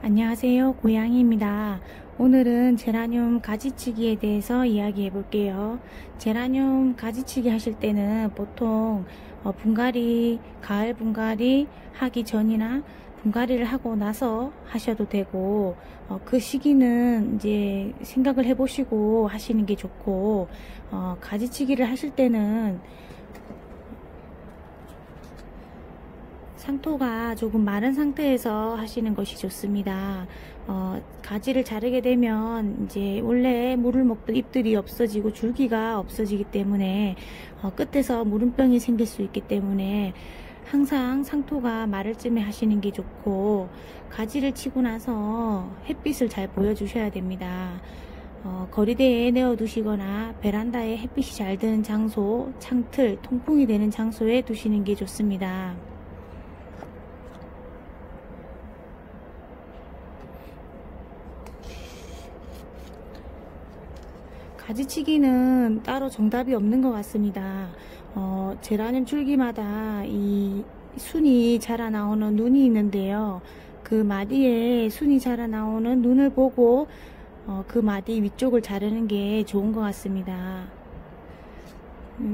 안녕하세요, 고양이입니다. 오늘은 제라늄 가지치기에 대해서 이야기해 볼게요. 제라늄 가지치기 하실 때는 보통 분갈이, 가을 분갈이 하기 전이나 분갈이를 하고 나서 하셔도 되고, 그 시기는 이제 생각을 해 보시고 하시는 게 좋고, 가지치기를 하실 때는 상토가 조금 마른 상태에서 하시는 것이 좋습니다. 가지를 자르게 되면 이제 원래 물을 먹던 잎들이 없어지고 줄기가 없어지기 때문에 끝에서 물음병이 생길 수 있기 때문에 항상 상토가 마를 쯤에 하시는 게 좋고, 가지를 치고 나서 햇빛을 잘 보여주셔야 됩니다. 거리대에 내어 두시거나 베란다에 햇빛이 잘 드는 장소, 창틀, 통풍이 되는 장소에 두시는 게 좋습니다. 가지치기는 따로 정답이 없는 것 같습니다. 제라늄 줄기마다 이 순이 자라나오는 눈이 있는데요. 그 마디에 순이 자라나오는 눈을 보고 그 마디 위쪽을 자르는 게 좋은 것 같습니다.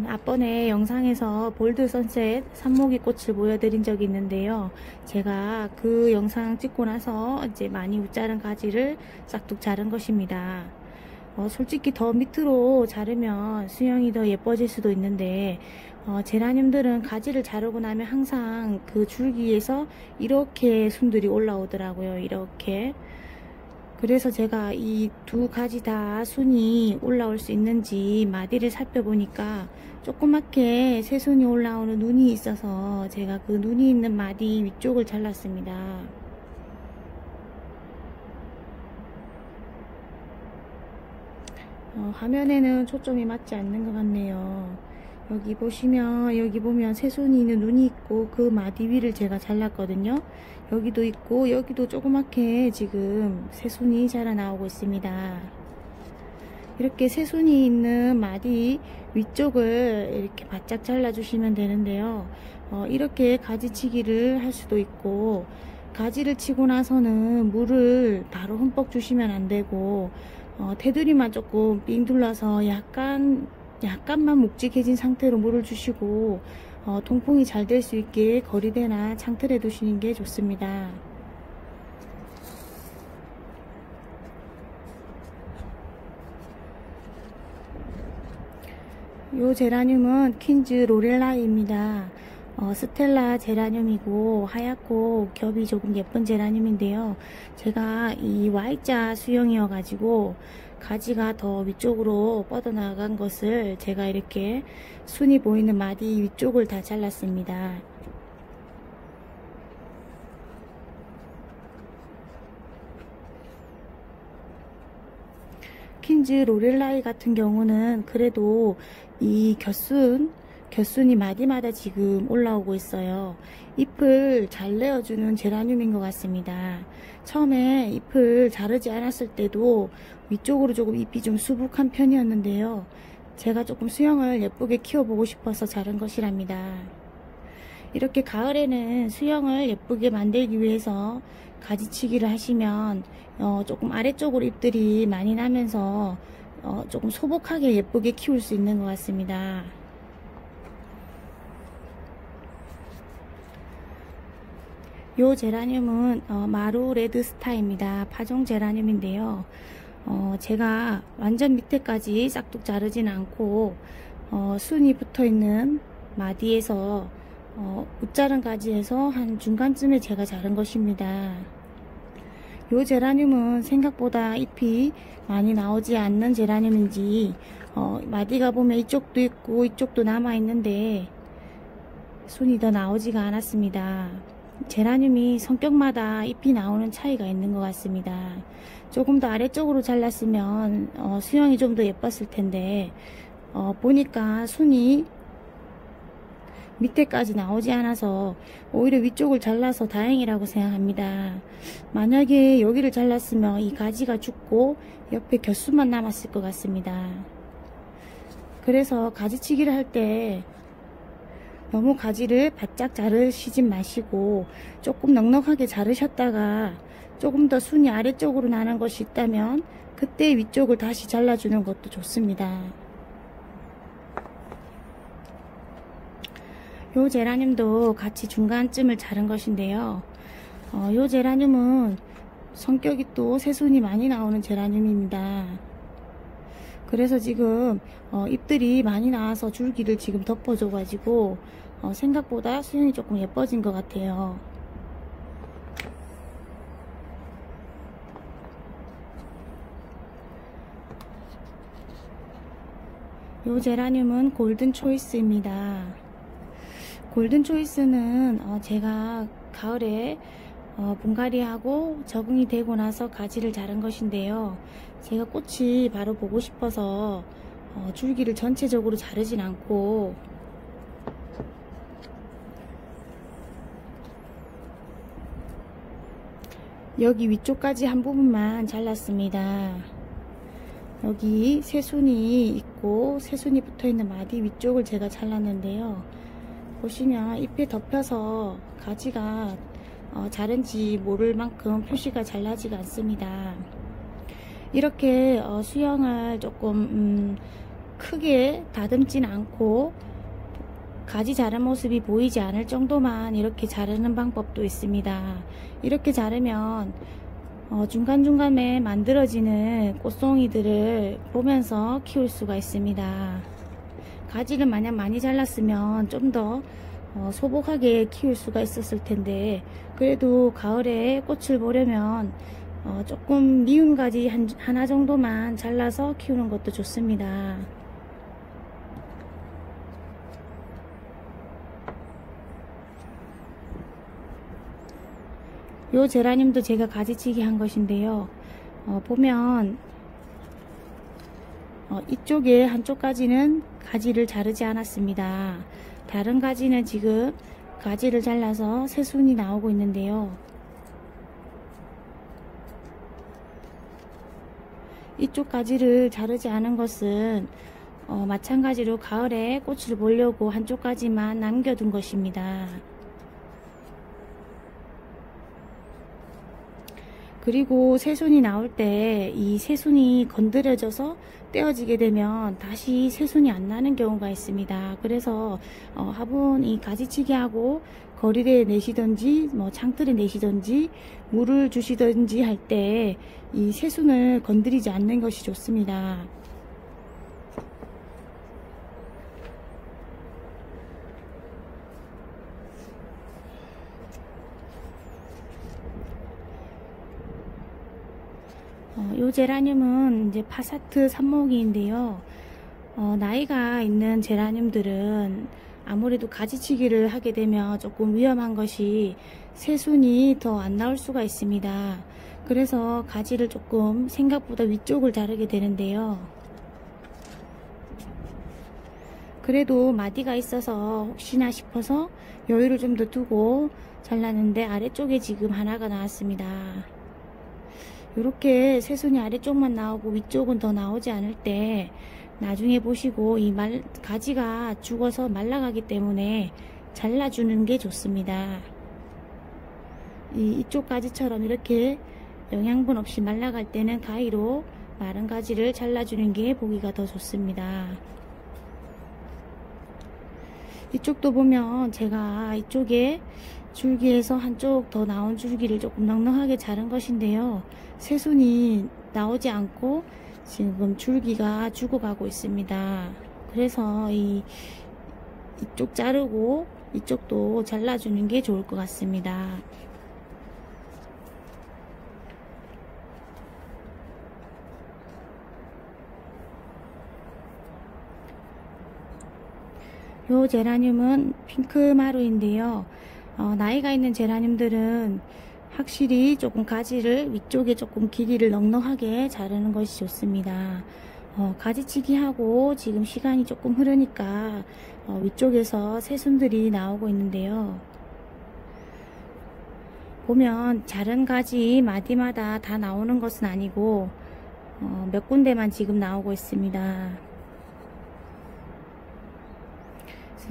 앞번에 영상에서 볼드 선셋 산모기 꽃을 보여드린 적이 있는데요. 제가 그 영상 찍고 나서 이제 많이 웃자른 가지를 싹둑 자른 것입니다. 솔직히 더 밑으로 자르면 수영이 더 예뻐질 수도 있는데, 제라늄들은 가지를 자르고 나면 항상 그 줄기에서 이렇게 순들이 올라오더라고요. 이렇게. 그래서 제가 이 두 가지 다 순이 올라올 수 있는지 마디를 살펴보니까 조그맣게 새순이 올라오는 눈이 있어서 제가 그 눈이 있는 마디 위쪽을 잘랐습니다. 화면에는 초점이 맞지 않는 것 같네요. 여기 보면 새순이 있는 눈이 있고 그 마디 위를 제가 잘랐거든요. 여기도 있고 여기도 조그맣게 지금 새순이 자라나오고 있습니다. 이렇게 새순이 있는 마디 위쪽을 이렇게 바짝 잘라 주시면 되는데요. 이렇게 가지치기를 할 수도 있고, 가지를 치고 나서는 물을 바로 흠뻑 주시면 안 되고, 테두리만 조금 삥 둘러서 약간만 묵직해진 상태로 물을 주시고, 통풍이 잘 될 수 있게 거리대나 창틀에 두시는 게 좋습니다. 요 제라늄은 퀸즈 로렐라입니다. 스텔라 제라늄이고 하얗고 겹이 조금 예쁜 제라늄인데요. 제가 이 Y자 수영이어 가지고 가지가 더 위쪽으로 뻗어나간 것을 제가 이렇게 순이 보이는 마디 위쪽을 다 잘랐습니다. 퀸즈 로렐라이 같은 경우는 그래도 이 곁순이 마디마다 지금 올라오고 있어요. 잎을 잘 내어주는 제라늄인 것 같습니다. 처음에 잎을 자르지 않았을 때도 위쪽으로 조금 잎이 좀 수북한 편이었는데요. 제가 조금 수영을 예쁘게 키워보고 싶어서 자른 것이랍니다. 이렇게 가을에는 수영을 예쁘게 만들기 위해서 가지치기를 하시면 조금 아래쪽으로 잎들이 많이 나면서 조금 소복하게 예쁘게 키울 수 있는 것 같습니다. 요 제라늄은 마루 레드스타입니다. 파종 제라늄인데요. 제가 완전 밑에까지 싹둑 자르진 않고 순이 붙어있는 마디에서 웃자른 가지에서 한 중간쯤에 제가 자른 것입니다. 요 제라늄은 생각보다 잎이 많이 나오지 않는 제라늄인지 마디가 보면 이쪽도 있고 이쪽도 남아있는데 순이 더 나오지가 않았습니다. 제라늄이 성격마다 잎이 나오는 차이가 있는 것 같습니다. 조금 더 아래쪽으로 잘랐으면 수영이 좀 더 예뻤을 텐데 보니까 순이 밑에까지 나오지 않아서 오히려 위쪽을 잘라서 다행이라고 생각합니다. 만약에 여기를 잘랐으면 이 가지가 죽고 옆에 곁수만 남았을 것 같습니다. 그래서 가지치기를 할 때 너무 가지를 바짝 자르시지 마시고 조금 넉넉하게 자르셨다가 조금 더 순이 아래쪽으로 나는 것이 있다면 그때 위쪽을 다시 잘라주는 것도 좋습니다. 요 제라늄도 같이 중간쯤을 자른 것인데요. 요 제라늄은 성격이 또 새순이 많이 나오는 제라늄입니다. 그래서 지금 잎들이 많이 나와서 줄기를 지금 덮어줘 가지고 생각보다 수영이 조금 예뻐진 것 같아요. 요 제라늄은 골든 초이스입니다. 골든 초이스는 제가 가을에 분갈이하고 적응이 되고 나서 가지를 자른 것인데요. 제가 꽃이 바로 보고 싶어서 줄기를 전체적으로 자르진 않고 여기 위쪽까지 한 부분만 잘랐습니다. 여기 새순이 있고 새순이 붙어있는 마디 위쪽을 제가 잘랐는데요. 보시면 잎에 덮여서 가지가 자른지 모를 만큼 표시가 잘 나지가 않습니다. 이렇게 수영을 조금 크게 다듬진 않고 가지 자른 모습이 보이지 않을 정도만 이렇게 자르는 방법도 있습니다. 이렇게 자르면 중간중간에 만들어지는 꽃송이들을 보면서 키울 수가 있습니다. 가지를 마냥 많이 잘랐으면 좀 더 소복하게 키울 수가 있었을 텐데, 그래도 가을에 꽃을 보려면 조금 미운 가지 하나 정도만 잘라서 키우는 것도 좋습니다. 요 제라늄도 제가 가지치기 한 것인데요. 보면 이쪽에 한쪽 가지는 가지를 자르지 않았습니다. 다른 가지는 지금 가지를 잘라서 새순이 나오고 있는데요. 이쪽 가지를 자르지 않은 것은 마찬가지로 가을에 꽃을 보려고 한쪽 가지만 남겨둔 것입니다. 그리고 새순이 나올 때 이 새순이 건드려져서 떼어지게 되면 다시 새순이 안 나는 경우가 있습니다. 그래서 화분 이 가지치기 하고 거리대에 내시던지 창틀에 내시던지 물을 주시던지 할 때 이 새순을 건드리지 않는 것이 좋습니다. 요 제라늄은 이제 파사트 삽목이인데요. 나이가 있는 제라늄들은 아무래도 가지치기를 하게 되면 조금 위험한 것이 새순이 더 안 나올 수가 있습니다. 그래서 가지를 조금 생각보다 위쪽을 자르게 되는데요. 그래도 마디가 있어서 혹시나 싶어서 여유를 좀 더 두고 잘랐는데 아래쪽에 지금 하나가 나왔습니다. 이렇게 새순이 아래쪽만 나오고 위쪽은 더 나오지 않을 때 나중에 보시고 이 가지가 죽어서 말라가기 때문에 잘라주는 게 좋습니다. 이쪽 가지처럼 이렇게 영양분 없이 말라갈 때는 가위로 마른 가지를 잘라주는 게 보기가 더 좋습니다. 이쪽도 보면 제가 이쪽에 줄기에서 한쪽 더 나온 줄기를 조금 넉넉하게 자른 것인데요. 새순이 나오지 않고 지금 줄기가 죽어가고 있습니다. 그래서 이쪽 자르고 이쪽도 잘라주는 게 좋을 것 같습니다. 요 제라늄은 핑크마루인데요. 나이가 있는 제라늄들은 확실히 조금 가지를 위쪽에 조금 길이를 넉넉하게 자르는 것이 좋습니다. 가지치기 하고 지금 시간이 조금 흐르니까 위쪽에서 새순들이 나오고 있는데요. 보면 자른 가지 마디마다 다 나오는 것은 아니고 몇 군데만 지금 나오고 있습니다.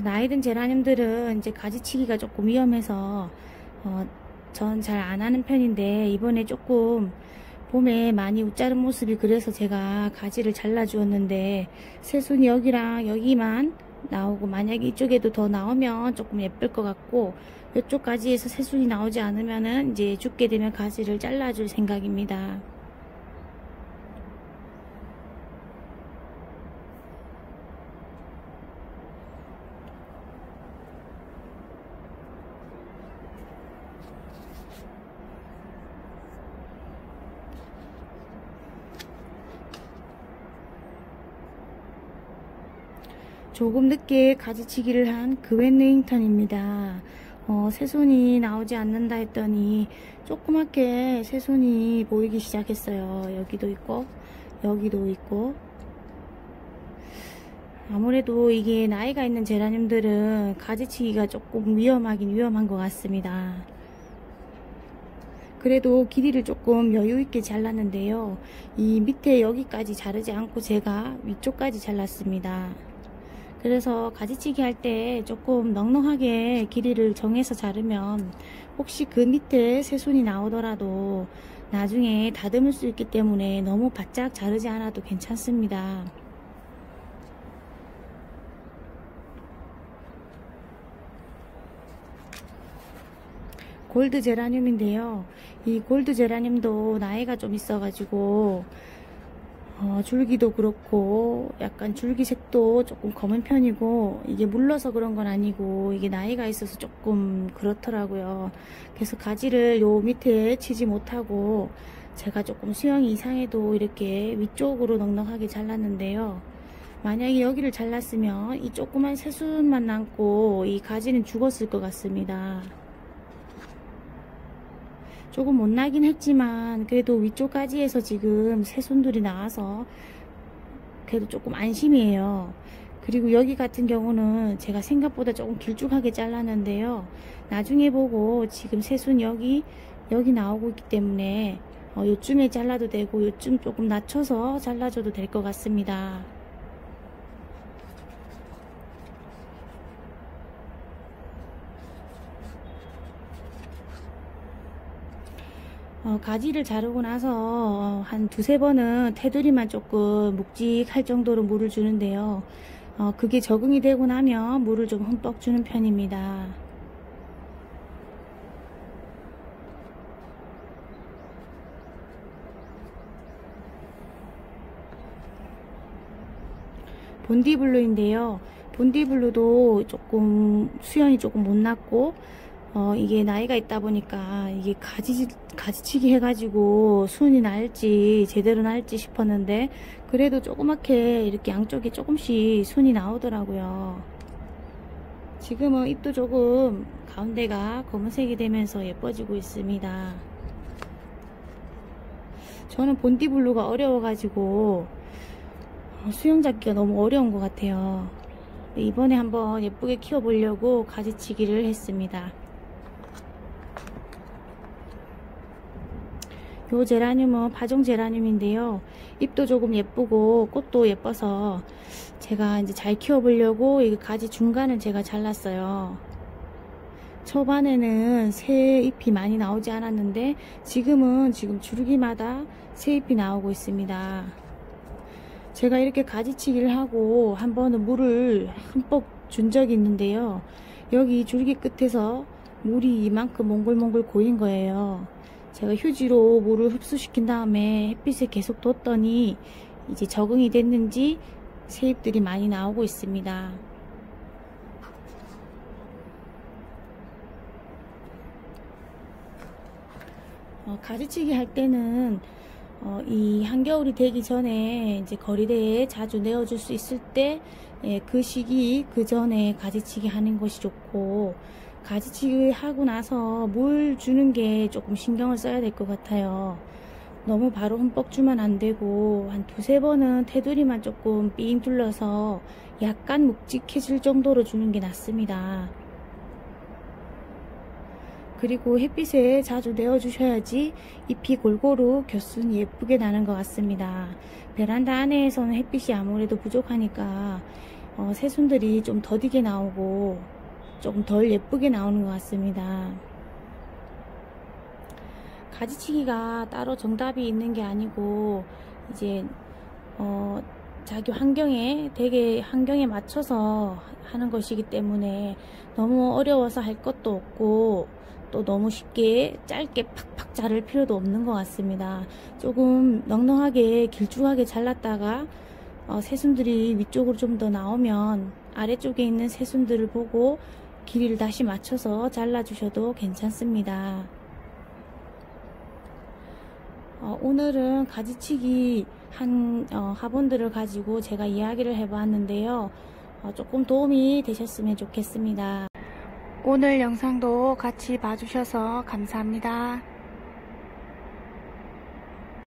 나이 든 제라늄들은 이제 가지치기가 조금 위험해서 전 잘 안 하는 편인데 이번에 조금 봄에 많이 웃자른 모습이 그래서 제가 가지를 잘라 주었는데 새순이 여기랑 여기만 나오고, 만약에 이쪽에도 더 나오면 조금 예쁠 것 같고, 이쪽 가지에서 새순이 나오지 않으면은 이제 죽게 되면 가지를 잘라줄 생각입니다. 조금 늦게 가지치기를 한 그웬 레잉턴입니다. 새손이 나오지 않는다 했더니 조그맣게 새손이 보이기 시작했어요. 여기도 있고 여기도 있고. 아무래도 이게 나이가 있는 제라늄들은 가지치기가 조금 위험하긴 위험한 것 같습니다. 그래도 길이를 조금 여유있게 잘랐는데요. 이 밑에 여기까지 자르지 않고 제가 위쪽까지 잘랐습니다. 그래서 가지치기 할 때 조금 넉넉하게 길이를 정해서 자르면 혹시 그 밑에 새순이 나오더라도 나중에 다듬을 수 있기 때문에 너무 바짝 자르지 않아도 괜찮습니다. 골드 제라늄인데요. 이 골드 제라늄도 나이가 좀 있어가지고 줄기도 그렇고 약간 줄기색도 조금 검은 편이고, 이게 물러서 그런 건 아니고 이게 나이가 있어서 조금 그렇더라고요. 그래서 가지를 요 밑에 치지 못하고 제가 조금 수영이 이상해도 이렇게 위쪽으로 넉넉하게 잘랐는데요. 만약에 여기를 잘랐으면 이 조그만 새순만 남고 이 가지는 죽었을 것 같습니다. 조금 못 나긴 했지만 그래도 위쪽 가지에서 지금 새순들이 나와서 그래도 조금 안심이에요. 그리고 여기 같은 경우는 제가 생각보다 조금 길쭉하게 잘랐는데요. 나중에 보고 지금 새순 여기 나오고 있기 때문에 요쯤에 잘라도 되고 요쯤 조금 낮춰서 잘라줘도 될 것 같습니다. 가지를 자르고 나서 한 두세 번은 테두리만 조금 묵직할 정도로 물을 주는데요. 그게 적응이 되고 나면 물을 좀 흠뻑 주는 편입니다. 본디블루인데요. 본디블루도 조금 수연이 조금 못 났고, 이게 나이가 있다 보니까 이게 가지치기 해가지고 순이 날지 제대로 날지 싶었는데 그래도 조그맣게 이렇게 양쪽에 조금씩 순이 나오더라고요. 지금은 잎도 조금 가운데가 검은색이 되면서 예뻐지고 있습니다. 저는 본디블루가 어려워가지고 수영 잡기가 너무 어려운 것 같아요. 이번에 한번 예쁘게 키워보려고 가지치기를 했습니다. 요 제라늄은 파종 제라늄인데요. 잎도 조금 예쁘고 꽃도 예뻐서 제가 이제 잘 키워보려고 이 가지 중간을 제가 잘랐어요. 초반에는 새 잎이 많이 나오지 않았는데 지금 줄기마다 새 잎이 나오고 있습니다. 제가 이렇게 가지치기를 하고 한 번은 물을 흠뻑 준 적이 있는데요. 여기 줄기 끝에서 물이 이만큼 몽글몽글 고인 거예요. 제가 휴지로 물을 흡수시킨 다음에 햇빛에 계속 뒀더니 이제 적응이 됐는지 새잎들이 많이 나오고 있습니다. 가지치기 할 때는 이 한겨울이 되기 전에 이제 거리대에 자주 내어줄 수 있을 때 그 시기 그 전에 가지치기 하는 것이 좋고, 가지치기 하고 나서 물 주는 게 조금 신경을 써야 될 것 같아요. 너무 바로 흠뻑 주면 안 되고 한 두세 번은 테두리만 조금 삥 둘러서 약간 묵직해질 정도로 주는 게 낫습니다. 그리고 햇빛에 자주 내어주셔야지 잎이 골고루 겨순이 예쁘게 나는 것 같습니다. 베란다 안에서는 햇빛이 아무래도 부족하니까 새순들이 좀 더디게 나오고 조금 덜 예쁘게 나오는 것 같습니다. 가지치기가 따로 정답이 있는 게 아니고 이제 자기 환경에 되게 환경에 맞춰서 하는 것이기 때문에 너무 어려워서 할 것도 없고 또 너무 쉽게 짧게 팍팍 자를 필요도 없는 것 같습니다. 조금 넉넉하게 길쭉하게 잘랐다가 새순들이 위쪽으로 좀 더 나오면 아래쪽에 있는 새순들을 보고 길이를 다시 맞춰서 잘라주셔도 괜찮습니다. 오늘은 가지치기 한 화분들을 가지고 제가 이야기를 해보았는데요. 조금 도움이 되셨으면 좋겠습니다. 오늘 영상도 같이 봐주셔서 감사합니다.